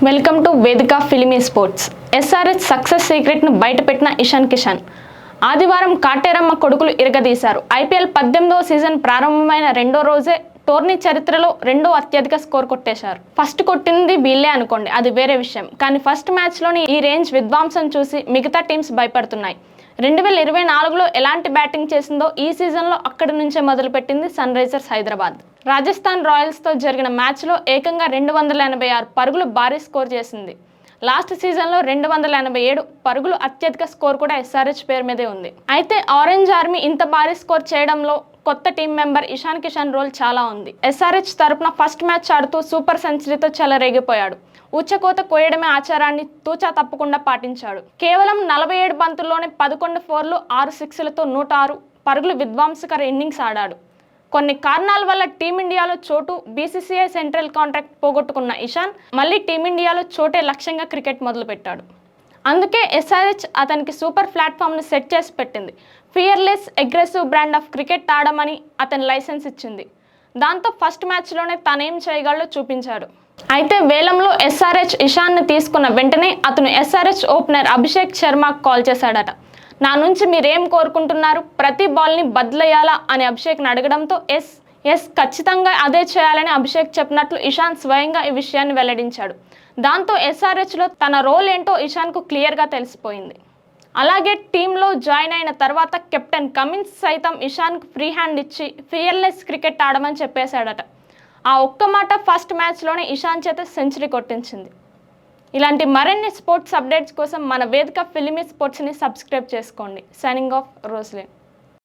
Welcome to Vedika filmy sports. SRH success సీక్రెట్ను బయటపెట్టిన ఇషాన్ కిషన్ ఆదివారం కాటేరమ్మ కొడుకులు ఇరగదీశారు. ఐపీఎల్ 18వ సీజన్ ప్రారంభమైన రెండో రోజే టోర్నీ చరిత్రలో రెండో అత్యధిక స్కోర్ కొట్టేశారు. ఫస్ట్ కొట్టింది వీళ్ళే అనుకోండి, అది వేరే విషయం. కానీ ఫస్ట్ మ్యాచ్లోని ఈ రేంజ్ విధ్వంసం చూసి మిగతా టీమ్స్ భయపడుతున్నాయి. 2024లో ఎలాంటి బ్యాటింగ్ చేసిందో ఈ సీజన్లో అక్కడి నుంచే మొదలుపెట్టింది సన్ రైజర్స్ హైదరాబాద్. రాజస్థాన్ రాయల్స్తో జరిగిన మ్యాచ్లో ఏకంగా 286 పరుగులు భారీ స్కోర్ చేసింది. లాస్ట్ సీజన్లో 287 పరుగులు అత్యధిక స్కోర్ కూడా ఎస్ఆర్హెచ్ పేరు మీదే ఉంది. అయితే ఆరెంజ్ ఆర్మీ ఇంత భారీ స్కోర్ చేయడంలో కొత్త team member Ishan Kishan role చాలా ఉంది. ఎస్ఆర్హెచ్ తరపున ఫస్ట్ మ్యాచ్ ఆడుతూ సూపర్ సెంచరీతో చెలరేగిపోయాడు. ఉచ్చకోత కోయడమే ఆచారాన్ని తూచా తప్పకుండా పాటించాడు. కేవలం 47 బంతుల్లోనే 11 ఫోర్లు 6 సిక్స్లతో 106 పరుగులు విధ్వంసకర ఇన్నింగ్స్ ఆడాడు. కొన్ని కారణాల వల్ల టీమిండియాలో చోటు, బీసీసీఐ సెంట్రల్ కాంట్రాక్ట్ పోగొట్టుకున్న ఇషాన్ మళ్ళీ టీమిండియాలో చోటే లక్ష్యంగా క్రికెట్ మొదలుపెట్టాడు. అందుకే ఎస్ఆర్హెచ్ అతనికి సూపర్ ప్లాట్ఫామ్ను సెట్ చేసి పెట్టింది. Fearless, aggressive brand of cricket ఆడమని అతని లైసెన్స్ ఇచ్చింది. దాంతో ఫస్ట్ మ్యాచ్లోనే తనేం చేయగలడో చూపించాడు. అయితే వేలంలో ఎస్ఆర్హెచ్ ఇషాన్ను తీసుకున్న వెంటనే అతను ఎస్ఆర్హెచ్ ఓపెనర్ అభిషేక్ శర్మకు కాల్ చేశాడట. నా నుంచి మీరేం కోరుకుంటున్నారు, ప్రతి బాల్ని బదులయ్యాలా అని అభిషేక్ని అడగడంతో ఎస్ ఖచ్చితంగా అదే చేయాలని అభిషేక్ చెప్పినట్లు ఇషాన్ స్వయంగా ఈ విషయాన్ని వెల్లడించాడు. దాంతో ఎస్ఆర్హెచ్లో తన రోల్ ఏంటో ఇషాన్కు క్లియర్గా తెలిసిపోయింది. అలాగే టీంలో జాయిన్ అయిన తర్వాత కెప్టెన్ కమిన్స్ సైతం ఇషాన్కు ఫ్రీ హ్యాండ్ ఇచ్చి ఫియర్లెస్ క్రికెట్ ఆడమని చెప్పేశాడట. ఆ ఒక్క మాట ఫస్ట్ మ్యాచ్లోనే ఇషాన్ చేత సెంచరీ కొట్టించింది. ఇలాంటి మరిన్ని స్పోర్ట్స్ అప్డేట్స్ కోసం మన వేదిక ఫిలిమీ స్పోర్ట్స్ని సబ్స్క్రైబ్ చేసుకోండి. Signing off, రోస్లిన్.